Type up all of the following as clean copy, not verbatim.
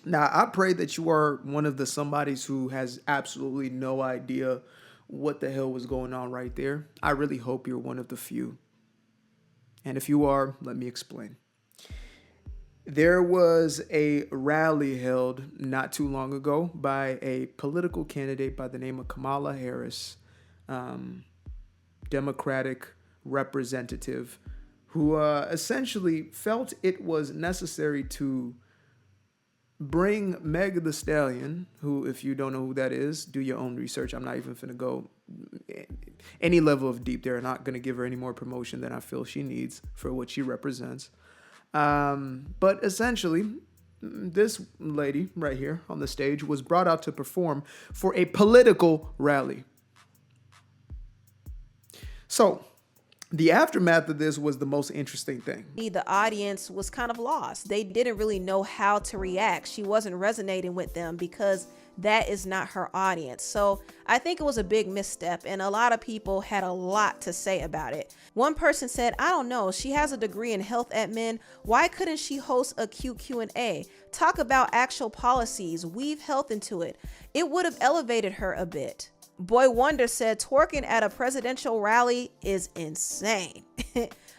Now, I pray that you are one of the somebodies who has absolutely no idea what the hell was going on right there. I really hope you're one of the few. And if you are, let me explain. There was a rally held not too long ago by a political candidate by the name of Kamala Harris, um, Democratic representative, who essentially felt it was necessary to bring Meg the Stallion, who, if you don't know who that is, do your own research. I'm not even finna go any level of deep there. I'm not gonna give her any more promotion than I feel she needs for what she represents. But essentially, this lady right here on the stage was brought out to perform for a political rally. So, the aftermath of this was the most interesting thing. The audience was kind of lost. They didn't really know how to react. She wasn't resonating with them because that is not her audience. So I think it was a big misstep, and a lot of people had a lot to say about it. One person said, I don't know, she has a degree in health admin. Why couldn't she host a cute Q&A? Talk about actual policies, weave health into it. It would have elevated her a bit. Boy Wonder said twerking at a presidential rally is insane.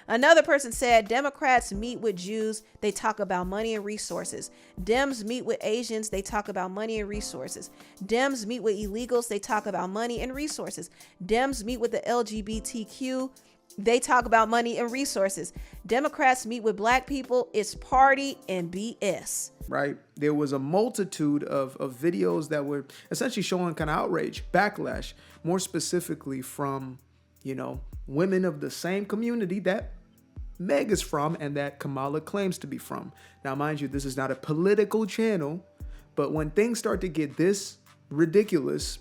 Another person said Democrats meet with Jews, they talk about money and resources. Dems meet with Asians, they talk about money and resources. Dems meet with illegals, they talk about money and resources. Dems meet with the LGBTQ, they talk about money and resources. Democrats meet with black people, it's party and BS. Right? There was a multitude of videos that were essentially showing kind of outrage, backlash, more specifically from, women of the same community that Meg is from and that Kamala claims to be from. Now, mind you, this is not a political channel, but when things start to get this ridiculous,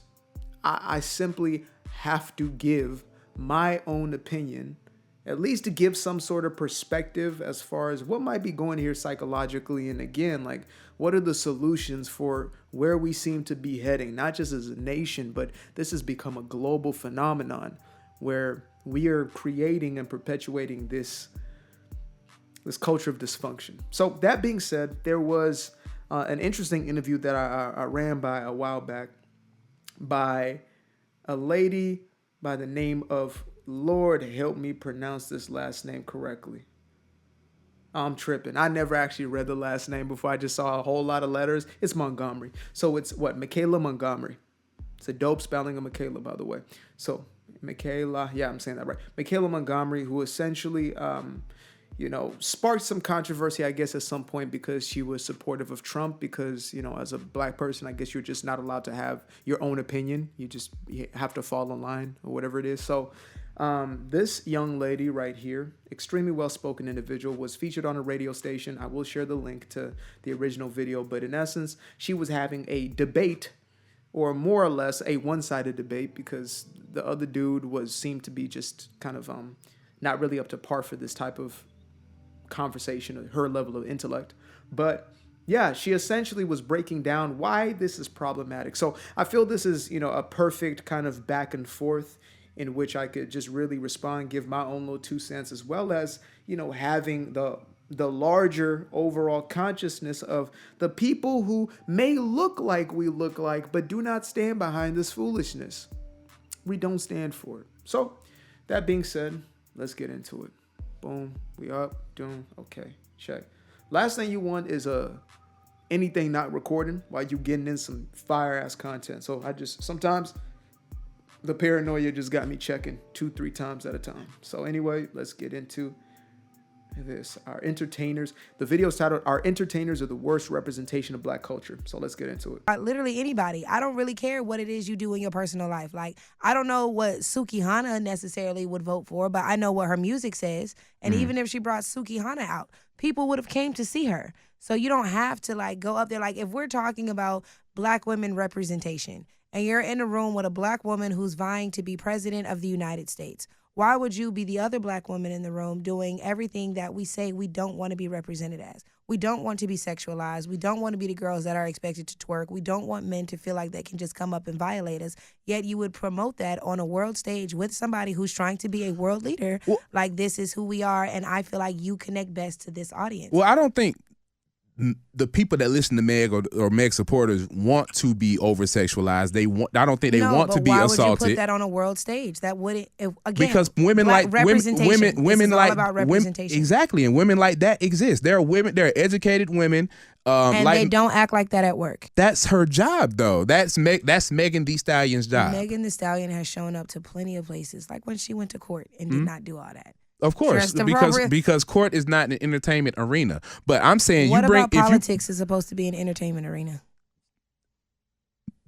I simply have to give my own opinion, at least to give some sort of perspective as far as what might be going here psychologically. And again, like, what are the solutions for where we seem to be heading, not just as a nation, but this has become a global phenomenon where we are creating and perpetuating this culture of dysfunction. So that being said, there was an interesting interview that I ran by a while back by a lady by the name of, Lord help me pronounce this last name correctly. I'm tripping. I never actually read the last name before. I just saw a whole lot of letters. It's Montgomery. So it's what? Mykayla Montgomery. It's a dope spelling of Mykayla, by the way. So Mykayla, yeah, I'm saying that right. Mykayla Montgomery, who essentially, sparked some controversy, I guess, at some point because she was supportive of Trump. Because, as a black person, I guess you're just not allowed to have your own opinion. You have to fall in line or whatever it is. So this young lady right here, extremely well-spoken individual, was featured on a radio station. I will share the link to the original video, but in essence, she was having a debate, or more or less a one-sided debate, because the other dude seemed to be just kind of not really up to par for this type of conversation or her level of intellect. But yeah, she essentially was breaking down why this is problematic. So I feel this is, a perfect kind of back and forth in which I could just really respond, give my own little 2 cents, as well as, having the larger overall consciousness of the people who may look like we look like, but do not stand behind this foolishness. We don't stand for it. So that being said, let's get into it. Boom, we up, doom, okay, check. Last thing you want is anything not recording while you getting in some fire ass content. So sometimes the paranoia just got me checking 2-3 times at a time. So anyway, let's get into this. Our entertainers. The video is titled, Our Entertainers Are the Worst Representation of Black Culture. So let's get into it. Literally anybody. I don't really care what it is you do in your personal life. Like, I don't know what Suki Hana necessarily would vote for, but I know what her music says. And even if she brought Suki Hana out, people would have came to see her. So you don't have to go up there. Like, if we're talking about Black women representation and you're in a room with a Black woman who's vying to be president of the United States, why would you be the other Black woman in the room doing everything that we say we don't want to be represented as? We don't want to be sexualized. We don't want to be the girls that are expected to twerk. We don't want men to feel like they can just come up and violate us. Yet you would promote that on a world stage with somebody who's trying to be a world leader. Well, like, this is who we are, and I feel like you connect best to this audience. Well, I don't think the people that listen to Meg or Meg supporters want to be over sexualized. I don't think they want to be why assaulted. Would you put that on a world stage? That wouldn't again because women like women like about representation. Exactly, and women like that exist. There are women. There are educated women. And they don't act like that at work. That's her job, though. That's Megan Thee Stallion's job. Megan Thee Stallion has shown up to plenty of places, like when she went to court and did not do all that. Of course, because court is not an entertainment arena. But I'm saying what about politics is supposed to be an entertainment arena?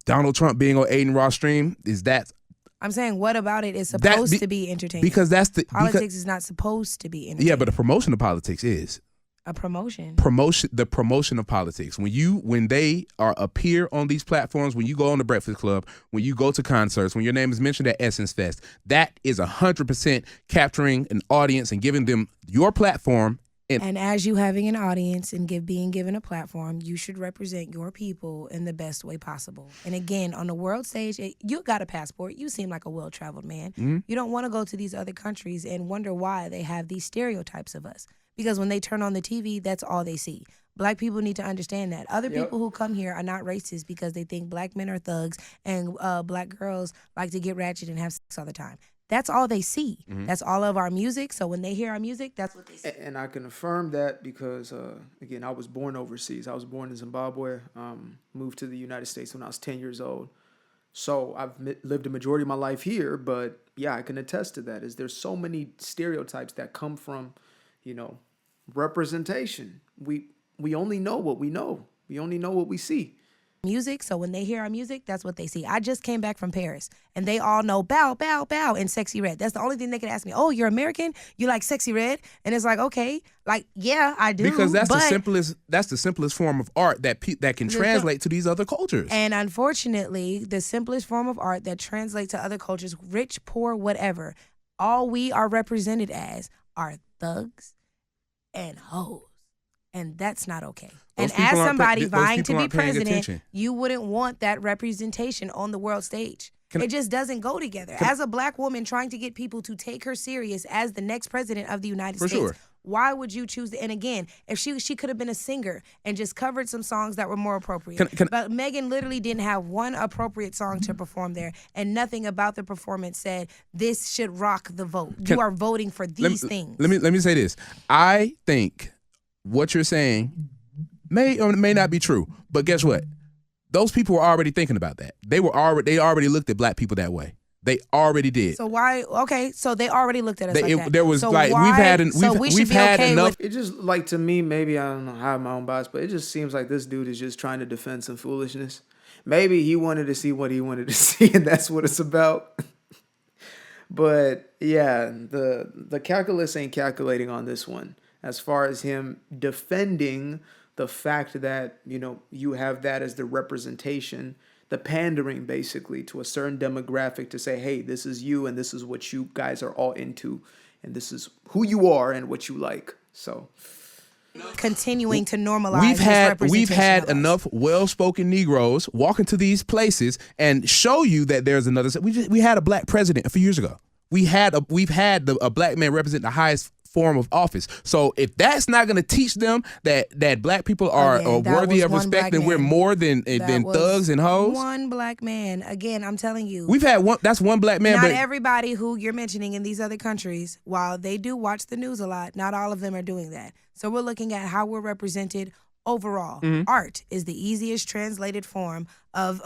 Donald Trump being on Aiden Ross stream, is that? I'm saying, what about it is supposed to be entertainment? Because politics is not supposed to be entertainment. Yeah, but the promotion of politics is. A promotion. The promotion of politics. When they appear on these platforms, when you go on the Breakfast Club, when you go to concerts, when your name is mentioned at Essence Fest, that is 100% capturing an audience and giving them your platform. And as you having an audience and being given a platform, you should represent your people in the best way possible. And again, on the world stage, you got a passport. You seem like a well-traveled man. Mm-hmm. You don't want to go to these other countries and wonder why they have these stereotypes of us. Because when they turn on the TV, that's all they see. Black people need to understand that. Other people who come here are not racist because they think black men are thugs and black girls like to get ratchet and have sex all the time. That's all they see. Mm-hmm. That's all of our music. So when they hear our music, that's what they see. And I can affirm that because, again, I was born overseas. I was born in Zimbabwe, moved to the United States when I was 10 years old. So I've lived a majority of my life here. But, yeah, I can attest to that. There's so many stereotypes that come from, representation. We only know what we know. We only know what we see. Music, so when they hear our music, that's what they see. I just came back from Paris, and they all know bow, bow, bow, and Sexy Red. That's the only thing they can ask me. Oh, you're American? You like Sexy Red? And it's like, okay, like, yeah, I do. Because that's the simplest form of art that can translate to these other cultures. And unfortunately, the simplest form of art that translates to other cultures, rich, poor, whatever, all we are represented as are thugs and hoes. And that's not okay. And as somebody vying to be president, you wouldn't want that representation on the world stage. It just doesn't go together. As a black woman trying to get people to take her serious as the next president of the United States, sure. Why would you choose? And again, if she could have been a singer and just covered some songs that were more appropriate. But Megan literally didn't have one appropriate song to perform there, and nothing about the performance said this should rock the vote. You are voting for these things. Let me say this. I think what you're saying may or may not be true, but guess what? Those people were already thinking about that. They already looked at black people that way. They already did. So why? Okay, so they already looked at us like that. There was so like why, we've had enough. It just like to me, maybe I don't know, I have my own bias, but it just seems like this dude is just trying to defend some foolishness. Maybe he wanted to see what he wanted to see, and that's what it's about. But yeah, the calculus ain't calculating on this one. As far as him defending the fact that, you have that as the representation, the pandering basically to a certain demographic to say, hey, this is you and this is what you guys are all into and this is who you are and what you like. So continuing to normalize we've had enough well-spoken Negroes walk into these places and show you that there's another. We had a black president a few years ago. We've had a black man represent the highest form of office. So if that's not going to teach them that black people are worthy of respect, then we're more than thugs and hoes. One black man. Again, I'm telling you. We've had one. That's one black man. Not everybody who you're mentioning in these other countries, while they do watch the news a lot, not all of them are doing that. So we're looking at how we're represented overall. Mm-hmm. Art is the easiest translated form of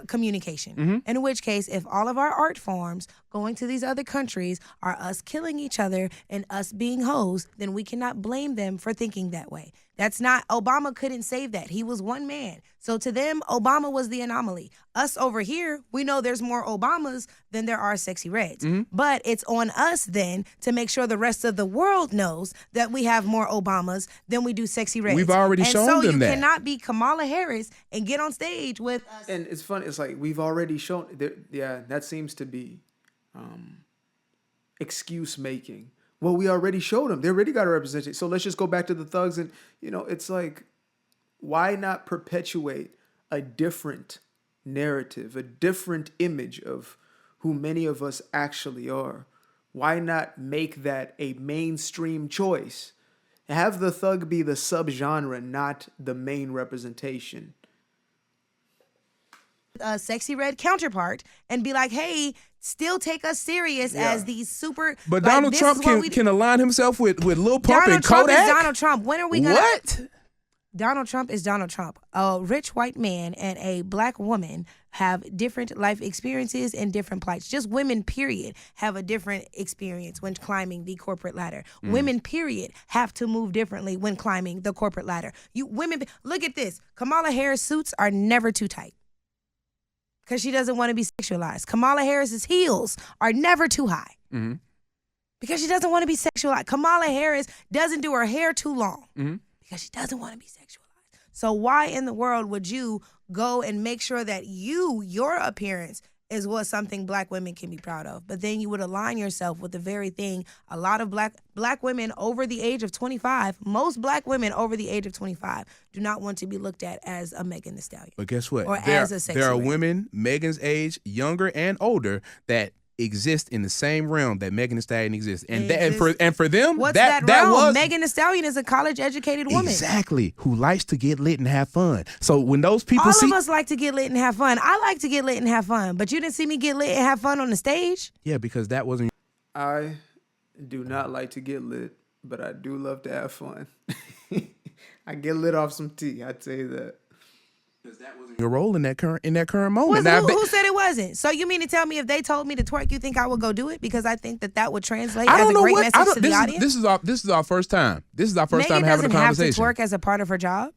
communication. Mm-hmm. In which case, if all of our art forms going to these other countries are us killing each other and us being hoes, then we cannot blame them for thinking that way. That's not, Obama couldn't save that. He was one man. So to them, Obama was the anomaly. Us over here, we know there's more Obamas than there are Sexy Reds. Mm-hmm. But it's on us then to make sure the rest of the world knows that we have more Obamas than we do Sexy Reds. We've already shown them that. So you cannot be Kamala Harris and get on stage with us. And it's funny. It's like we've already shown. Yeah, that seems to be excuse making. Well, we already showed them. They already got a representation. So let's just go back to the thugs. And, it's like, why not perpetuate a different narrative, a different image of who many of us actually are? Why not make that a mainstream choice Have the thug be the subgenre, not the main representation. A Sexy Red counterpart and be like, hey, still take us serious as these super. But like, Donald this Trump is what we can align himself with Lil Pump Donald and Trump Kodak. is Donald Trump. When are we gonna? What? Donald Trump is Donald Trump. A rich white man and a black woman have different life experiences and different plights. Just women, period, have a different experience when climbing the corporate ladder. Women, period, have to move differently when climbing the corporate ladder. Women, look at this. Kamala Harris suits are never too tight because she doesn't want to be sexualized. Kamala Harris's heels are never too high because she doesn't want to be sexualized. Kamala Harris doesn't do her hair too long because she doesn't want to be sexualized. So why in the world would you go and make sure that your appearance is what something black women can be proud of? But then you would align yourself with the very thing a lot of black women over the age of 25, most black women over the age of 25 do not want to be looked at as a Megan Thee Stallion. But guess what? Or as a sexy there are red. women Megan's age, younger and older, that exist in the same realm that Megan Thee Stallion exists, and for them, What's that realm? was Megan Thee Stallion is a college-educated woman. exactly who likes to get lit and have fun. So when those people All see, of us like to get lit and have fun. I like to get lit and have fun, but you didn't see me get lit and have fun on the stage. yeah, because that wasn't I do not like to get lit, but I do love to have fun. I get lit off some tea, I'd say that. your role in that current moment. Who said it wasn't? So you mean to tell me if they told me to twerk, you think I would go do it? Because I think that would translate I as don't a know great what message to the audience. This is our first time. This is our first Megan time having a doesn't have to conversation. twerk as a part of her job.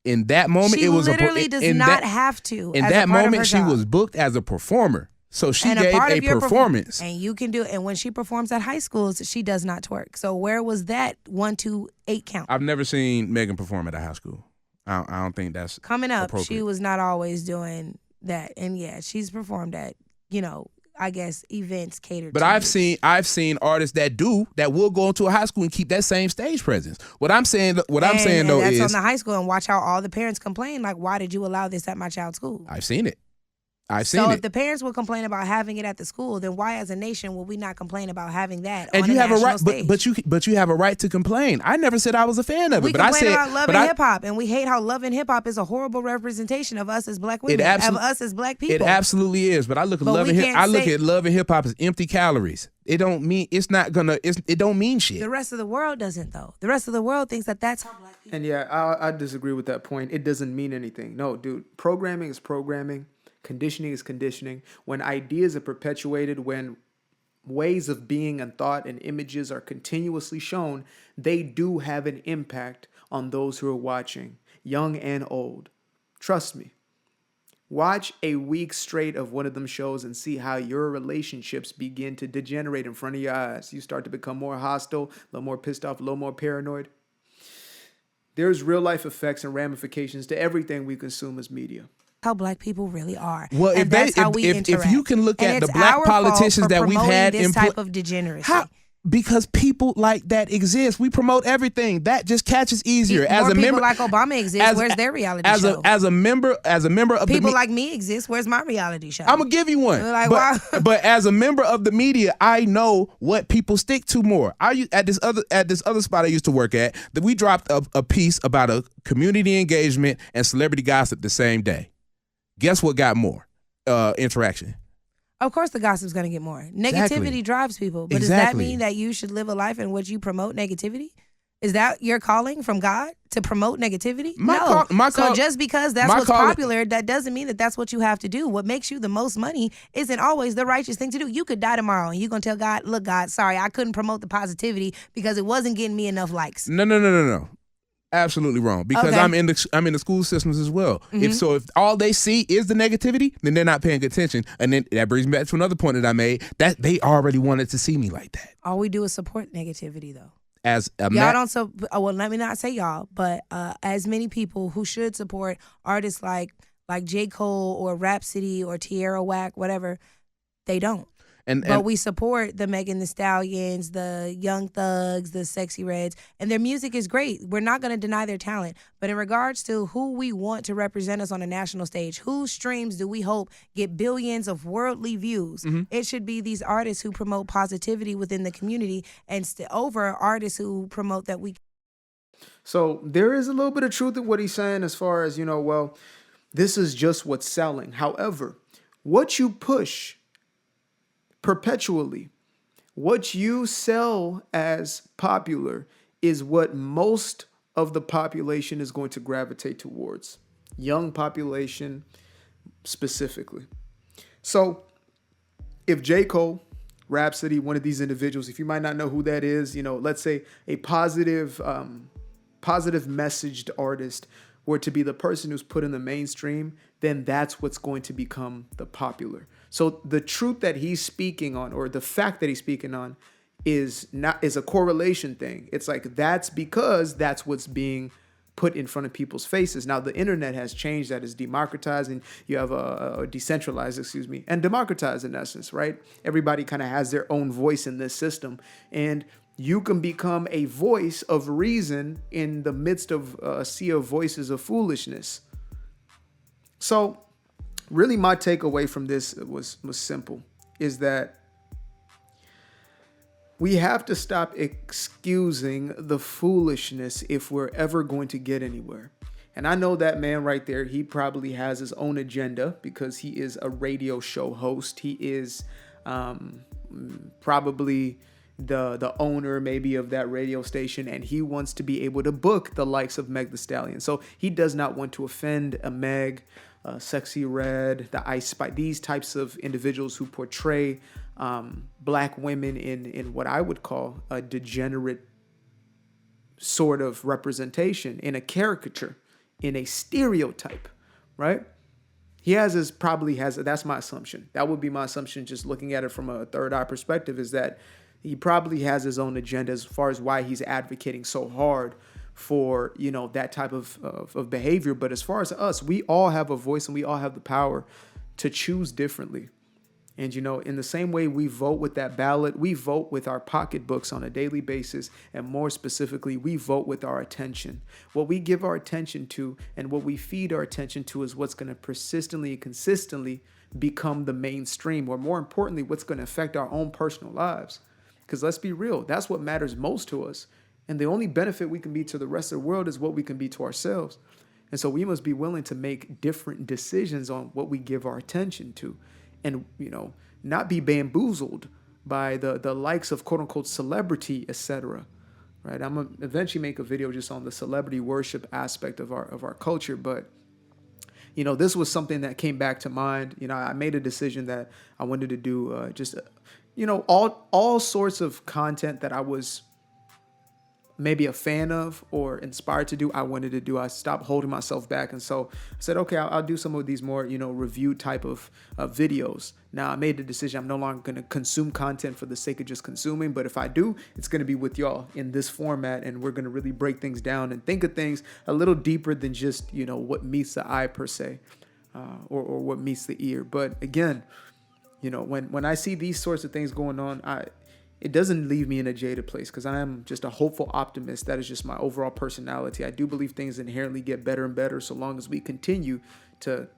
In that moment, She it was literally does not have to. In as that a part of her moment, she job. was booked as a performer, so she And gave part a of your performance. And you can do it. And when she performs at high schools, she does not twerk. So where was that 1, 2, 8 count? I've never seen Megan perform at a high school. I don't think that's Coming up, appropriate. she was not always doing that. And yeah, she's performed at, I guess events catered But to I've youth. seen artists that will go into a high school and keep that same stage presence. What I'm saying though And that's is on the high school, and watch how all the parents complain. Like, why did you allow this at my child's school? I've seen it. I've seen So it. if the parents will complain about having it at the school, then why, as a nation, will we not complain about having that And on you a have a national right, stage? but you have a right to complain. I never said I was a fan of We it, but I complain said about love but and I- hip hop, and we hate how love and hip hop is a horrible representation of us as black women, absol- of us as black It people. absolutely is. But I look at But love we and can't I look say- at love and hip hop as empty calories. It don't mean it don't mean shit. The rest of the world doesn't, though. The rest of the world thinks that that's how black people. And yeah, I disagree with that point. It doesn't mean anything. No, dude, programming is programming. Conditioning is conditioning. When ideas are perpetuated, when ways of being and thought and images are continuously shown, they do have an impact on those who are watching, young and old. Trust me. Watch a week straight of one of them shows and see how your relationships begin to degenerate in front of your eyes. You start to become more hostile, a little more pissed off, a little more paranoid. There's real life effects and ramifications to everything we consume as media. How black people really are. Well, and that's how we if interact. you can look And at the it's black our fault politicians for that we've promoting had this in type of degeneracy. because people like that exist. We promote everything. That just catches easier. More As a people member, like Obama exist. Where's their reality show? as a member of People the like me exist. Where's my reality show? I'm gonna give you one. Like, but, wow. but as a member of the media, I know what people stick to more. At this other spot I used to work at, that we dropped a piece about a community engagement and celebrity gossip the same day. Guess what got more interaction? Of course, the gossip's going to get more. Negativity Exactly. drives people. But Exactly. does that mean that you should live a life in which you promote negativity? Is that your calling from God to promote negativity? No. So just because that's what's popular, that doesn't mean that that's what you have to do. What makes you the most money isn't always the righteous thing to do. You could die tomorrow and you're going to tell God, look, God, sorry, I couldn't promote the positivity because it wasn't getting me enough likes. No. Absolutely wrong. Because Okay. I'm in the school systems as well. If all they see is the negativity, then they're not paying attention. And then that brings me back to another point that I made, that they already wanted to see me like that. All we do is support negativity, though. As a Y'all don't well, let me not say y'all, but as many people who should support artists like J. Cole or Rhapsody or Tierra Whack, whatever, they don't. But we support the Megan Thee Stallions, the Young Thugs, the Sexy Reds, and their music is great. We're not going to deny their talent. But in regards to who we want to represent us on a national stage, whose streams do we hope get billions of worldly views, it should be these artists who promote positivity within the community and over artists who promote that we So there is a little bit of truth in what he's saying as far as, well, this is just what's selling. However, what you push perpetually, what you sell as popular is what most of the population is going to gravitate towards. Young population specifically. So if J. Cole, Rhapsody, one of these individuals, if you might not know who that is, let's say a positive messaged artist were to be the person who's put in the mainstream, then that's what's going to become the popular. So the truth that he's speaking on, or the fact that he's speaking on, is a correlation thing. It's like that's because that's what's being put in front of people's faces. Now the internet has changed, that is democratized, and you have a decentralized, and democratized in essence, right? Everybody kind of has their own voice in this system, and you can become a voice of reason in the midst of a sea of voices of foolishness. So really my takeaway from this was simple, is that we have to stop excusing the foolishness if we're ever going to get anywhere. And I know that man right there, he probably has his own agenda because he is a radio show host. He is probably the owner maybe of that radio station, and he wants to be able to book the likes of Meg Thee Stallion. So he does not want to offend a Meg, Sexy Red, the Ice Spice, these types of individuals who portray black women in what I would call a degenerate sort of representation, in a caricature, in a stereotype, right? That's my assumption. That would be my assumption, just looking at it from a third eye perspective, is that he probably has his own agenda as far as why he's advocating so hard for, that type of behavior. But as far as us, we all have a voice and we all have the power to choose differently. And, in the same way we vote with that ballot, we vote with our pocketbooks on a daily basis. And more specifically, we vote with our attention. What we give our attention to and what we feed our attention to is what's going to persistently and consistently become the mainstream, or more importantly, what's going to affect our own personal lives. Because let's be real, that's what matters most to us. And the only benefit we can be to the rest of the world is what we can be to ourselves. And so we must be willing to make different decisions on what we give our attention to. And, not be bamboozled by the likes of quote unquote celebrity, etc. Right? I'm going to eventually make a video just on the celebrity worship aspect of our culture. But, this was something that came back to mind. I made a decision that I wanted to do all sorts of content that I was maybe a fan of or inspired to do, I wanted to do. I stopped holding myself back. And so I said, okay, I'll do some of these more, review type of videos. Now I made the decision, I'm no longer going to consume content for the sake of just consuming. But if I do, it's going to be with y'all in this format. And we're going to really break things down and think of things a little deeper than just, what meets the eye per se, or what meets the ear. But again, when I see these sorts of things going on, it doesn't leave me in a jaded place, because I am just a hopeful optimist. That is just my overall personality. I do believe things inherently get better and better so long as we continue to,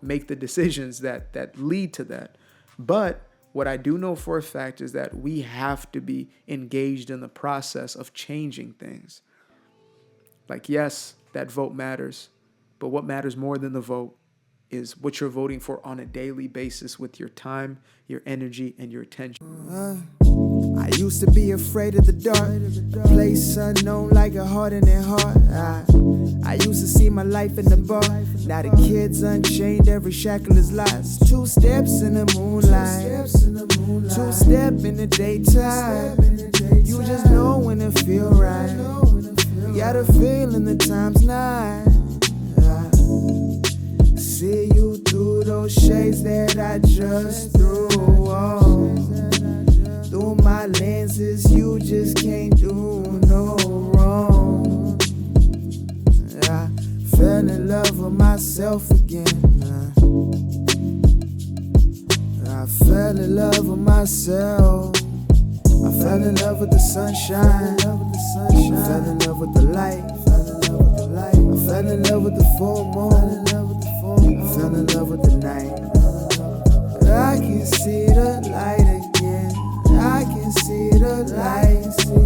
make the decisions that lead to that. But what I do know for a fact is that we have to be engaged in the process of changing things. Like, yes, that vote matters, but what matters more than the vote is what you're voting for on a daily basis with your time, your energy, and your attention. I used to be afraid of the dark, place unknown like a heart in their heart. I used to see my life in the bar, now the kids unchained, every shackle is lost. 2 steps in the moonlight, 2 step in the daytime. You just know when it feel right, you got a feeling the time's not. See you through those shades that I just threw on. Through my lenses, you just can't do no wrong. I fell in love with myself again. I fell in love with myself. I fell in love with the sunshine. I fell in love with the light. I fell in love with the full moon. I fell in love with the night. I can see the light again. I can see the light.